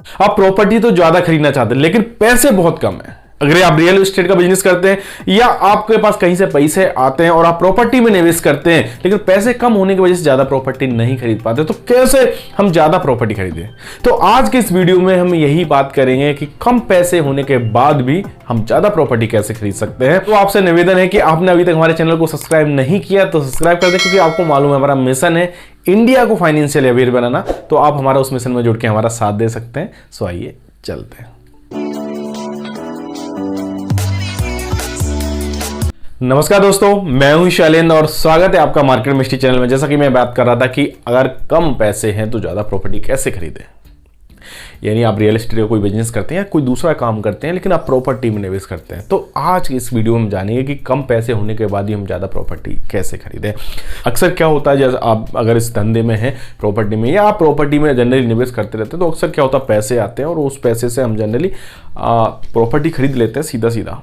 आप प्रॉपर्टी तो ज्यादा खरीदना चाहते हैं लेकिन पैसे बहुत कम है। अगर आप रियल एस्टेट का बिजनेस करते हैं या आपके पास कहीं से पैसे आते हैं और आप प्रॉपर्टी में निवेश करते हैं लेकिन पैसे कम होने की वजह से ज्यादा प्रॉपर्टी नहीं खरीद पाते, तो कैसे हम ज्यादा प्रॉपर्टी खरीदें? तो आज के इस वीडियो में हम यही बात करेंगे कि कम पैसे होने के बाद भी हम ज्यादा प्रॉपर्टी कैसे खरीद सकते हैं। तो आपसे निवेदन है कि आपने अभी तक हमारे चैनल को सब्सक्राइब नहीं किया तो सब्सक्राइब कर दें, क्योंकि आपको मालूम है हमारा मिशन है इंडिया को फाइनेंशियल अवेयर बनाना, तो आप हमारा उस मिशन में जुड़ के हमारा साथ दे सकते हैं। सो आइए चलते हैं। नमस्कार दोस्तों, मैं हूं शैलेंद्र और स्वागत है आपका मार्केट मिस्ट्री चैनल में। जैसा कि मैं बात कर रहा था कि अगर कम पैसे हैं तो ज्यादा प्रॉपर्टी कैसे खरीदें, यानी आप रियल एस्टेट का कोई बिजनेस करते हैं या कोई दूसरा काम करते हैं लेकिन आप प्रॉपर्टी में निवेश करते हैं, तो आज की इस वीडियो में जानेंगे कि कम पैसे होने के बाद ही हम ज़्यादा प्रॉपर्टी कैसे खरीदें। अक्सर क्या होता है, जैसे आप अगर इस धंधे में हैं प्रॉपर्टी में या आप प्रॉपर्टी में जनरली निवेश करते रहते हैं, तो अक्सर क्या होता है पैसे आते हैं और उस पैसे से हम जनरली प्रॉपर्टी खरीद लेते हैं सीधा सीधा,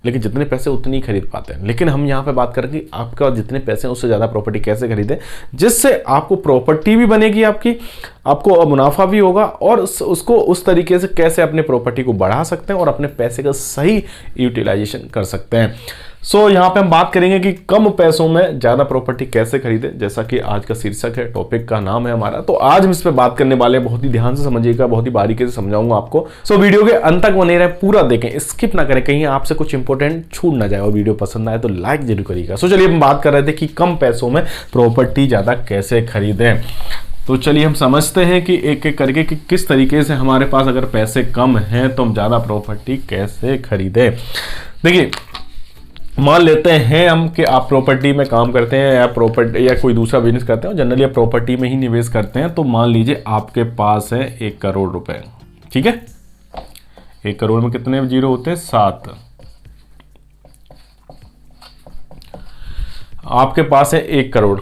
लेकिन जितने पैसे उतनी ही खरीद पाते हैं। लेकिन हम यहाँ पे बात करेंगे कि आपका जितने पैसे हैं उससे ज़्यादा प्रॉपर्टी कैसे खरीदें, जिससे आपको प्रॉपर्टी भी बनेगी, आपको मुनाफा भी होगा और उसको उस तरीके से कैसे अपने प्रॉपर्टी को बढ़ा सकते हैं और अपने पैसे का सही यूटिलाइजेशन कर सकते हैं। सो यहाँ पे हम बात करेंगे कि कम पैसों में ज़्यादा प्रॉपर्टी कैसे खरीदें, जैसा कि आज का शीर्षक है, टॉपिक का नाम है हमारा। तो आज हम इस पर बात करने वाले हैं, बहुत ही ध्यान से समझिएगा, बहुत ही बारीकी से समझाऊंगा आपको। सो वीडियो के अंत तक बने रहे, पूरा देखें, स्किप ना करें, कहीं आपसे कुछ इंपॉर्टेंट छूट ना जाए। और वीडियो पसंद आए तो लाइक जरूर करिएगा। सो चलिए हम बात कर रहे थे कि कम पैसों में प्रॉपर्टी ज़्यादा कैसे खरीदें। तो चलिए हम समझते हैं कि एक एक करके कि किस तरीके से हमारे पास अगर पैसे कम हैं तो हम ज़्यादा प्रॉपर्टी कैसे खरीदें। देखिए, मान लेते हैं हम कि आप प्रॉपर्टी में काम करते हैं या प्रॉपर्टी या कोई दूसरा बिजनेस करते हैं, जनरली आप प्रॉपर्टी में ही निवेश करते हैं। तो मान लीजिए आपके पास है 1 करोड़ रुपए, ठीक है। 1 करोड़ में कितने जीरो होते हैं? 7। आपके पास है 1 करोड़,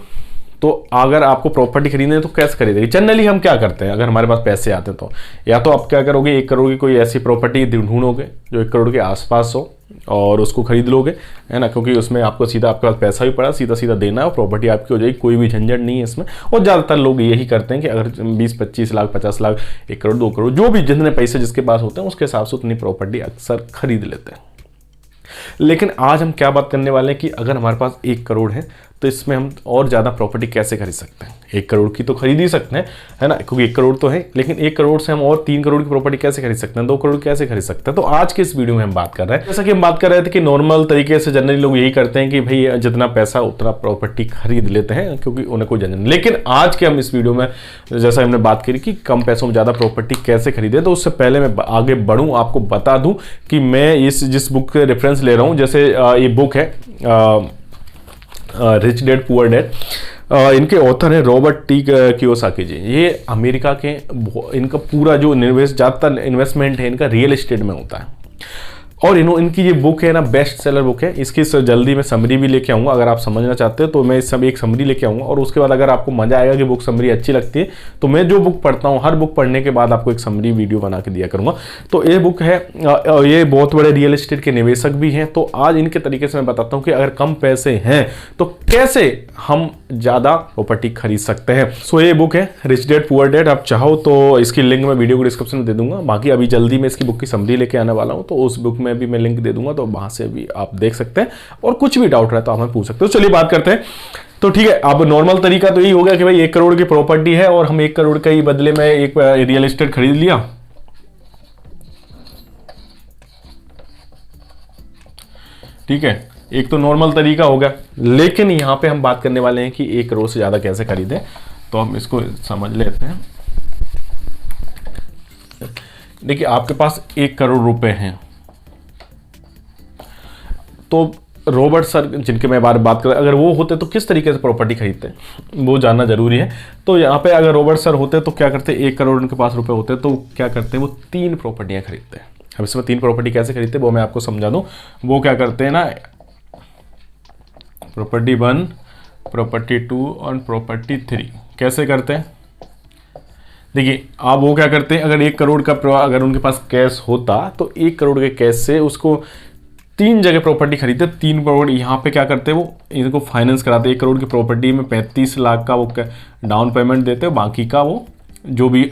तो अगर आपको प्रॉपर्टी खरीदनी है तो कैसे खरीदेंगे? जनरली हम क्या करते हैं, अगर हमारे पास पैसे आते हैं तो या तो आप क्या करोगे, 1 करोड़ की कोई ऐसी प्रॉपर्टी ढूंढोगे जो 1 करोड़ के आसपास हो और उसको खरीद लोगे, है ना, क्योंकि उसमें आपको सीधा आपके पास पैसा भी पड़ा, सीधा सीधा देना है और प्रॉपर्टी आपकी हो जाएगी, कोई भी झंझट नहीं है इसमें। और ज़्यादातर लोग यही करते हैं कि अगर 20-25 लाख 50 लाख 1 करोड़ 2 करोड़ जो भी जितने पैसे जिसके पास होते हैं उसके हिसाब से उतनी प्रॉपर्टी अक्सर खरीद लेते हैं। लेकिन आज हम क्या बात करने वाले हैं कि अगर हमारे पास 1 करोड़ है तो इसमें हम और ज़्यादा प्रॉपर्टी कैसे खरीद सकते हैं। 1 करोड़ की तो खरीद ही सकते हैं, है ना, क्योंकि 1 करोड़ तो है, लेकिन 1 करोड़ से हम और 3 करोड़ की प्रॉपर्टी कैसे खरीद सकते हैं, 2 करोड़ कैसे खरीद सकते हैं। तो आज के इस वीडियो में हम बात कर रहे हैं, जैसा कि हम बात कर रहे थे कि नॉर्मल तरीके से जनरली लोग यही करते हैं कि भाई जितना पैसा उतना प्रॉपर्टी खरीद लेते हैं क्योंकि उन्हें कोई झंझट। लेकिन आज के हम इस वीडियो में जैसा हमने बात करी कि कम पैसों में ज़्यादा प्रॉपर्टी कैसे खरीदे, तो उससे पहले मैं आगे बढ़ूँ आपको बता दूँ कि मैं जिस बुक के रेफरेंस ले रहा हूँ, जैसे ये बुक है रिच डैड पुअर डैड, इनके ऑथर है रॉबर्ट टी कियोसाकी जी। ये अमेरिका के, इनका पूरा जो ज़्यादातर इन्वेस्टमेंट है इनका रियल एस्टेट में होता है और इनकी ये बुक है ना, बेस्ट सेलर बुक है। इसकी जल्दी मैं समरी भी लेके आऊँगा, अगर आप समझना चाहते हो तो मैं सब एक समरी लेके आऊँगा और उसके बाद अगर आपको मजा आएगा कि बुक समरी अच्छी लगती है तो मैं जो बुक पढ़ता हूँ हर बुक पढ़ने के बाद आपको एक समरी वीडियो बना के दिया करूँगा। तो ये बुक है, ये बहुत बड़े रियल एस्टेट के निवेशक भी हैं। तो आज इनके तरीके से मैं बताता हूँ कि अगर कम पैसे हैं तो कैसे हम ज़्यादा प्रॉपर्टी खरीद सकते हैं। सो ये बुक है रिच डैड पुअर डैड। आप चाहो तो इसकी लिंक मैं वीडियो को डिस्क्रिप्शन में दे दूंगा। बाकी अभी जल्दी मैं इसकी बुक की समरी लेके आने वाला हूँ, तो उस बुक में भी मैं लिंक दे दूंगा, तो वहां से भी आप देख सकते हैं और कुछ भी डाउट रहे तो आप हमें पूछ सकते हो। चलिए बात करते हैं। तो ठीक है, अब नॉर्मल तरीका तो यही हो गया कि भाई 1 करोड़ की प्रॉपर्टी है और हम 1 करोड़ के ही बदले में एक रियल एस्टेट खरीद लिया। ठीक है, एक तो नॉर्मल तरीका होगा। लेकिन यहां पे हम बात करने वाले हैं कि 1 करोड़ से ज्यादा कैसे खरीदें, तो हम इसको समझ लेते हैं। देखिए, आपके पास 1 करोड़ रुपए हैं, तो रॉबर्ट सर जिनके मैं बात कर, अगर वो होते तो किस तरीके से प्रॉपर्टी खरीदते हैं वो जानना जरूरी है। तो यहाँ पे अगर रॉबर्ट सर होते तो क्या करते, 1 करोड़ उनके पास रुपए होते तो क्या करते हैं, वो 3 प्रॉपर्टियां खरीदते हैं। अब इसमें 3 प्रॉपर्टी कैसे खरीदते हैं वो मैं आपको समझा दूं। वो क्या करते हैं ना, प्रॉपर्टी 1, प्रॉपर्टी 2 और प्रॉपर्टी 3 कैसे करते हैं। देखिए, आप वो क्या करते हैं, अगर 1 करोड़ का अगर उनके पास कैश होता तो 1 करोड़ के कैश से उसको 3 जगह प्रॉपर्टी खरीदते। 3 प्रॉपर्टी यहाँ पे क्या करते हैं, वो इनको फाइनेंस कराते। 1 करोड़ की प्रॉपर्टी में 35 लाख का वो डाउन पेमेंट देते, बाकी का वो जो भी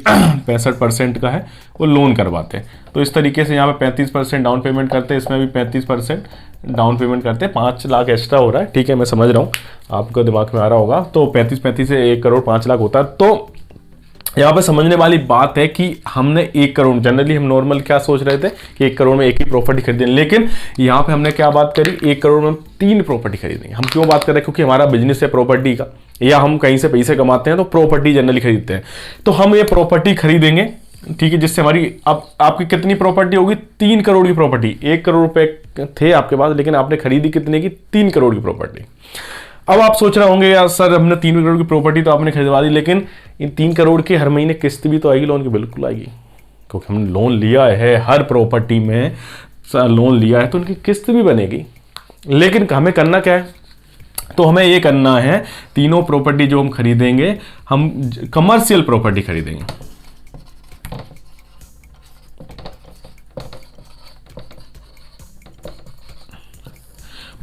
65% का है वो लोन करवाते हैं। तो इस तरीके से यहाँ पे 35% डाउन पेमेंट करते हैं, इसमें भी 35% डाउन पेमेंट करते हैं। 5 लाख एक्स्ट्रा हो रहा है, ठीक है, मैं समझ रहा हूँ, आपको दिमाग में आ रहा होगा। तो 35 से 1 करोड़ 5 लाख होता है। तो यहाँ पे समझने वाली बात है कि हमने 1 करोड़, जनरली हम नॉर्मल क्या सोच रहे थे कि 1 करोड़ में एक ही प्रॉपर्टी खरीदें, लेकिन यहाँ पे हमने क्या बात करी, 1 करोड़ में हम 3 प्रॉपर्टी खरीदेंगे। हम क्यों बात कर रहे हैं? क्योंकि हमारा बिजनेस है प्रॉपर्टी का, या हम कहीं से पैसे कमाते हैं तो प्रॉपर्टी जनरली खरीदते हैं। तो हम ये प्रॉपर्टी खरीदेंगे, ठीक है, जिससे हमारी अब आपकी कितनी प्रॉपर्टी होगी? 3 करोड़ की प्रॉपर्टी। 1 करोड़ रुपए थे आपके पास, लेकिन आपने खरीदी कितने की? 3 करोड़ की प्रॉपर्टी। अब आप सोच रहे होंगे यार सर, हमने 3 करोड़ की प्रॉपर्टी तो आपने खरीदवा दी, लेकिन इन 3 करोड़ की हर महीने किस्त भी तो आएगी लोन की। बिल्कुल आएगी, क्योंकि हमने लोन लिया है, हर प्रॉपर्टी में लोन लिया है तो उनकी किस्त भी बनेगी। लेकिन हमें करना क्या है? तो हमें ये करना है, तीनों प्रॉपर्टी जो हम खरीदेंगे, हम कमर्शियल प्रॉपर्टी खरीदेंगे।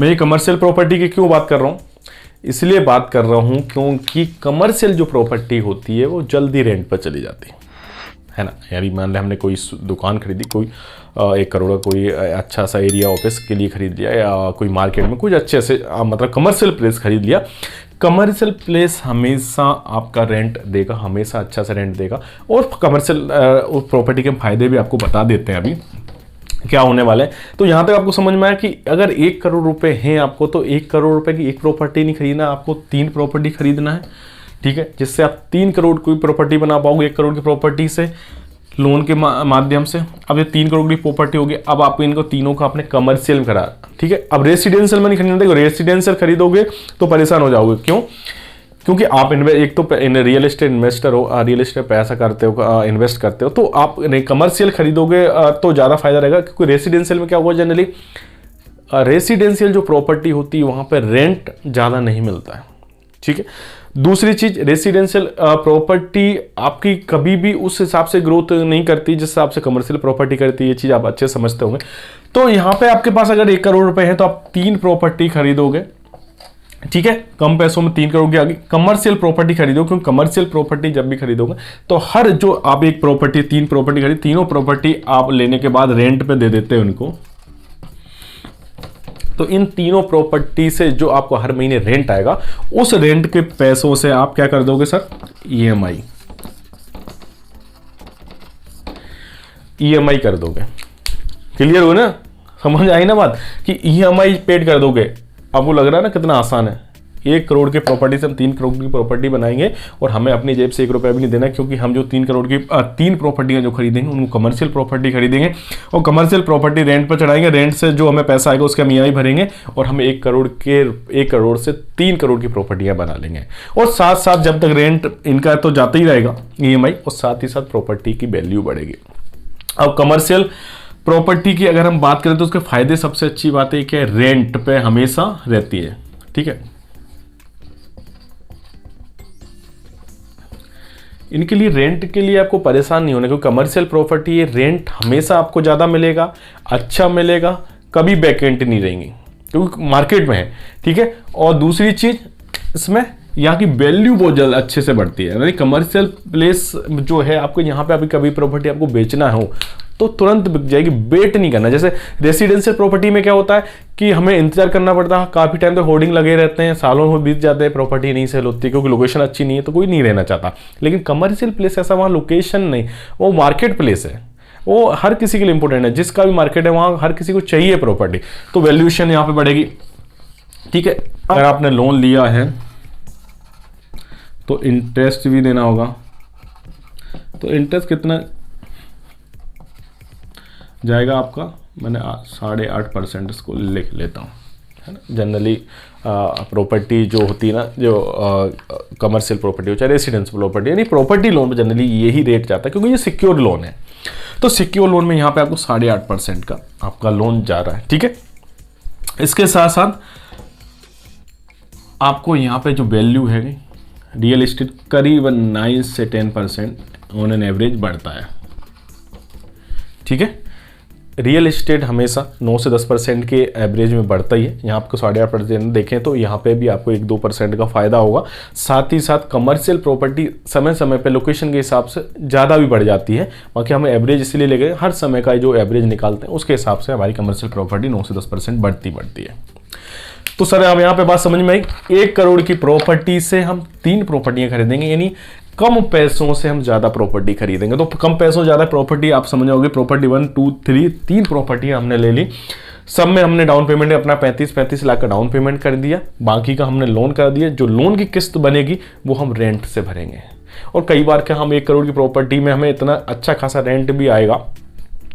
मैं ये कमर्शियल प्रॉपर्टी की क्यों बात कर रहा हूं? इसलिए बात कर रहा हूं क्योंकि कमर्शियल जो प्रॉपर्टी होती है वो जल्दी रेंट पर चली जाती है ना। यानी मान लें हमने कोई दुकान खरीदी, कोई 1 करोड़ का कोई अच्छा सा एरिया ऑफिस के लिए खरीद लिया, या कोई मार्केट में कुछ अच्छे से मतलब कमर्शियल प्लेस खरीद लिया। कमर्शियल प्लेस हमेशा आपका रेंट देगा, हमेशा अच्छा सा रेंट देगा। और कमर्शियल प्रॉपर्टी के फायदे भी आपको बता देते हैं अभी क्या होने वाले हैं। तो यहाँ तक आपको समझ में आया कि अगर 1 करोड़ रुपए हैं आपको, तो 1 करोड़ रुपए की एक प्रॉपर्टी नहीं खरीदना, आपको 3 प्रॉपर्टी खरीदना है, ठीक है, जिससे आप 3 करोड़ की प्रॉपर्टी बना पाओगे 1 करोड़ की प्रॉपर्टी से, लोन के माध्यम से। अब ये 3 करोड़ की प्रॉपर्टी होगी, अब आपको इनको तीनों का आपने कमर्शियल करा, ठीक है। अब रेसिडेंशियल में नहीं खरीदना, देखो रेसिडेंशियल खरीदोगे तो परेशान हो जाओगे। क्यों? क्योंकि आप एक तो रियल एस्टेट इन्वेस्टर हो, रियल एस्टेट पैसा करते हो, इन्वेस्ट करते हो, तो आप कमर्शियल खरीदोगे तो ज़्यादा फायदा रहेगा। क्योंकि रेसिडेंशियल में क्या होगा, जनरली रेसिडेंशियल जो प्रॉपर्टी होती है वहाँ पर रेंट ज़्यादा नहीं मिलता है, ठीक है। दूसरी चीज, रेसिडेंशियल प्रॉपर्टी आपकी कभी भी उस हिसाब से ग्रोथ नहीं करती जिस हिसाब से कमर्शियल प्रॉपर्टी करती है। ये चीज आप अच्छे समझते होंगे। तो यहाँ पे आपके पास अगर 1 करोड़ रुपए है तो आप 3 प्रॉपर्टी खरीदोगे, ठीक है, कम पैसों में 3 करोड़ की आगे कमर्शियल प्रॉपर्टी खरीदो। क्योंकि कमर्शियल प्रॉपर्टी जब भी खरीदोगे तो हर जो आप एक प्रॉपर्टी 3 प्रॉपर्टी खरीद, तीनों प्रॉपर्टी आप लेने के बाद रेंट पे दे देते हैं उनको। तो इन तीनों प्रॉपर्टी से जो आपको हर महीने रेंट आएगा, उस रेंट के पैसों से आप क्या कर दोगे सर? ईएमआई कर दोगे। क्लियर हो ना? समझ आई ना बात कि ईएमआई पेड कर दोगे। आपको लग रहा है ना कितना आसान है। 1 करोड़ की प्रॉपर्टी से हम 3 करोड़ की प्रॉपर्टी बनाएंगे और हमें अपनी जेब से 1 रुपया भी नहीं देना, क्योंकि हम जो 3 करोड़ की 3 प्रॉपर्टियां जो खरीदेंगे उनको कमर्शियल प्रॉपर्टी खरीदेंगे और कमर्शियल प्रॉपर्टी रेंट पर चढ़ाएंगे। रेंट से जो हमें पैसा आएगा उसके हम ईएमआई भरेंगे और हम 1 करोड़ से 3 करोड़ की प्रॉपर्टियां बना लेंगे। और साथ साथ जब तक रेंट इनका तो जाता ही रहेगा ईएमआई, और साथ ही साथ प्रॉपर्टी की वैल्यू बढ़ेगी। अब कमर्शियल प्रॉपर्टी की अगर हम बात करें तो उसके फायदे, सबसे अच्छी बात है कि रेंट पे हमेशा रहती है, ठीक है। इनके लिए रेंट के लिए आपको परेशान नहीं होना, क्योंकि कमर्शियल प्रॉपर्टी ये रेंट हमेशा आपको ज़्यादा मिलेगा, अच्छा मिलेगा, कभी वैकेंट नहीं रहेंगी क्योंकि मार्केट में है, ठीक है। और दूसरी चीज़, इसमें यहाँ की वैल्यू बहुत जल्द अच्छे से बढ़ती है। यानी कमर्शियल प्लेस जो है आपको यहाँ पे अभी कभी प्रॉपर्टी आपको बेचना हो तो तुरंत बिक जाएगी, वेट नहीं करना। जैसे रेसिडेंशियल प्रॉपर्टी में क्या होता है कि हमें इंतजार करना पड़ता है, काफ़ी टाइम तक होर्डिंग लगे रहते हैं, सालों में बीत जाते हैं, प्रॉपर्टी नहीं सेल होती क्योंकि लोकेशन अच्छी नहीं है तो कोई नहीं रहना चाहता। लेकिन कमर्शियल प्लेस ऐसा, वहाँ लोकेशन नहीं, वो मार्केट प्लेस है, वो हर किसी के लिए इंपॉर्टेंट है। जिसका भी मार्केट है वहाँ हर किसी को चाहिए प्रॉपर्टी, तो वैल्यूएशन यहाँ पे बढ़ेगी, ठीक है। अगर आपने लोन लिया है तो इंटरेस्ट भी देना होगा। तो इंटरेस्ट कितना जाएगा आपका? मैंने 8.5% इसको लिख लेता हूँ, है ना। जनरली प्रॉपर्टी जो होती है ना, जो कमर्शियल प्रॉपर्टी हो चाहे रेसिडेंशियल प्रॉपर्टी, यानी प्रॉपर्टी लोन में जनरली यही रेट जाता है क्योंकि ये सिक्योर लोन है। तो सिक्योर लोन में यहाँ पे आपको 8.5% का आपका लोन जा रहा है, ठीक है। इसके साथ साथ आपको यहाँ पे जो वैल्यू है रियल एस्टेट करीबन 9 से 10% ऑन एन एवरेज बढ़ता है, ठीक है। रियल एस्टेट हमेशा 9 से 10% के एवरेज में बढ़ता ही है। यहाँ आपको 8.5% देखें तो यहाँ पे भी आपको 1-2% का फायदा होगा। साथ ही साथ कमर्शियल प्रॉपर्टी समय समय पे लोकेशन के हिसाब से ज़्यादा भी बढ़ जाती है। बाकी हम एवरेज इसलिए ले गए, हर समय का जो एवरेज निकालते हैं उसके हिसाब से हमारी कमर्शियल प्रॉपर्टी 9 से 10% बढ़ती है। तो सर हम यहाँ पे बात समझ में आई, 1 करोड़ की प्रॉपर्टी से हम 3 प्रॉपर्टियाँ खरीदेंगे, यानी कम पैसों से हम ज़्यादा प्रॉपर्टी खरीदेंगे। तो कम पैसों ज़्यादा प्रॉपर्टी आप समझ जाओगे, प्रॉपर्टी 1, 2, 3 3 प्रॉपर्टियाँ हमने ले ली। सब में हमने डाउन पेमेंट अपना 35 लाख का डाउन पेमेंट कर दिया, बाकी का हमने लोन कर दिया। जो लोन की किस्त बनेगी वो हम रेंट से भरेंगे। और कई बार क्या हम 1 करोड़ की प्रॉपर्टी में हमें इतना अच्छा खासा रेंट भी आएगा,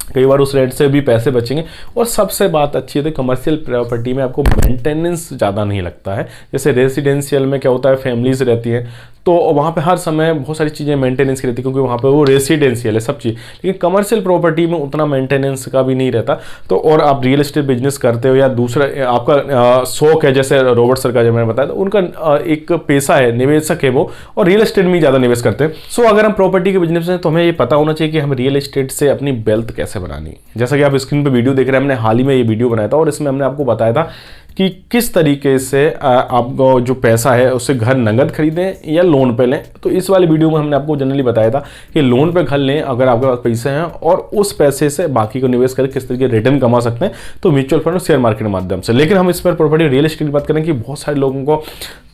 कई बार उस रेंट से भी पैसे बचेंगे। और सबसे बात अच्छी है तो कमर्शियल प्रॉपर्टी में आपको मेंटेनेंस ज़्यादा नहीं लगता है। जैसे रेसिडेंशियल में क्या होता है, फैमिलीज रहती है तो वहाँ पे हर समय बहुत सारी चीज़ें मेंटेनेंस की रहती है, क्योंकि वहाँ पे वो रेसिडेंशियल है सब चीज़। लेकिन कमर्शियल प्रॉपर्टी में उतना मेंटेनेंस का भी नहीं रहता। तो और आप रियल एस्टेट बिजनेस करते हो या दूसरा आपका शौक है, जैसे रॉबर्ट सर का जो मैंने बताया, तो उनका एक पेशा है, निवेशक है वो, और रियल एस्टेट में ज़्यादा निवेश करते हैं। सो अगर हम प्रॉपर्टी के बिजनेस में, तो हमें ये पता होना चाहिए कि हम रियल एस्टेट से अपनी वेल्थ कैसे बनानी। जैसा कि आप स्क्रीन पर वीडियो देख रहे हैं, हमने हाल ही में ये वीडियो बनाया था और इसमें हमने आपको बताया था कि किस तरीके से आपको जो पैसा है उससे घर नगद खरीदें या लोन पे लें। तो इस वाले वीडियो में हमने आपको जनरली बताया था कि लोन पे घर लें अगर आपके पास पैसे हैं, और उस पैसे से बाकी को निवेश करके किस तरीके रिटर्न कमा सकते हैं, तो म्यूचुअल फंड और शेयर मार्केट के माध्यम से। लेकिन हम इस पर प्रॉपर्टी रियल एस्टेट की बात करें कि बहुत सारे लोगों को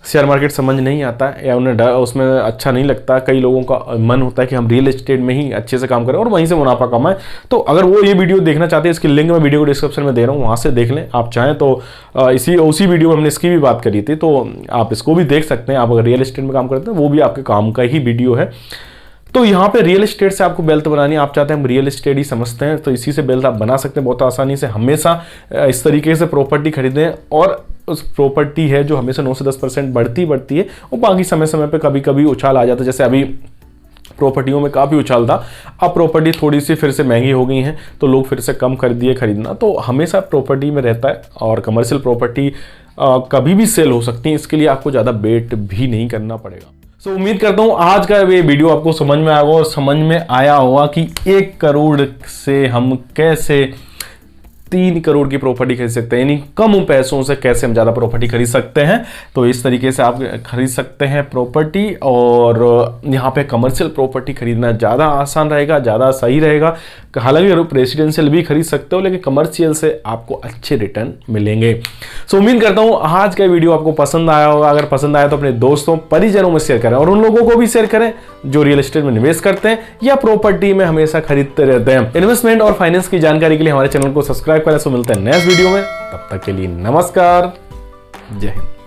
शेयर मार्केट समझ नहीं आता या उन्हें उसमें अच्छा नहीं लगता। कई लोगों का मन होता है कि हम रियल एस्टेट में ही अच्छे से काम करें और वहीं से मुनाफा कमाएं। तो अगर वो ये वीडियो देखना चाहते हैं, इसकी लिंक मैं वीडियो को डिस्क्रिप्शन में दे रहा हूँ, वहाँ से देख लें। आप चाहें तो उसी वीडियो में हमने इसकी भी बात करी थी, तो आप इसको भी देख सकते हैं। आप अगर रियल एस्टेट में काम करते हैं वो भी आपके काम का ही वीडियो है। तो यहाँ पे रियल एस्टेट से आपको वेल्थ बनानी है, आप चाहते हैं हम रियल एस्टेट ही समझते हैं, तो इसी से वेल्थ आप बना सकते हैं बहुत आसानी से। हमेशा इस तरीके से प्रॉपर्टी खरीदें, और उस प्रॉपर्टी है जो हमेशा 9 से 10% बढ़ती है, और बाकी समय पे कभी कभी उछाल आ जाता है। जैसे अभी प्रॉपर्टियों में काफ़ी उछाल था, अब प्रॉपर्टी थोड़ी सी फिर से महंगी हो गई हैं, तो लोग फिर से कम कर दिए खरीदना। तो हमेशा प्रॉपर्टी में रहता है, और कमर्शियल प्रॉपर्टी कभी भी सेल हो सकती है, इसके लिए आपको ज़्यादा वेट भी नहीं करना पड़ेगा। सो उम्मीद करता हूँ आज का ये वीडियो आपको समझ में आया होगा, और समझ में आया होगा कि 1 करोड़ से हम कैसे 3 करोड़ की प्रॉपर्टी खरीद सकते हैं, यानी कम पैसों से कैसे हम ज़्यादा प्रॉपर्टी खरीद सकते हैं। तो इस तरीके से आप खरीद सकते हैं प्रॉपर्टी, और यहाँ पे कमर्शियल प्रॉपर्टी खरीदना ज़्यादा आसान रहेगा, ज़्यादा सही रहेगा। हालांकि आप रेसिडेंशियल भी खरीद सकते हो, लेकिन कमर्शियल से आपको अच्छे रिटर्न मिलेंगे। सो उम्मीद करता हूँ आज का वीडियो आपको पसंद आया होगा। अगर पसंद आया तो अपने दोस्तों परिजनों में शेयर करें, और उन लोगों को भी शेयर करें जो रियल एस्टेट में निवेश करते हैं या प्रॉपर्टी में हमेशा खरीदते रहते हैं। इन्वेस्टमेंट और फाइनेंस की जानकारी के लिए हमारे चैनल को सब्सक्राइब करें। सो मिलते हैं नेक्स्ट वीडियो में, तब तक के लिए नमस्कार, जय हिंद।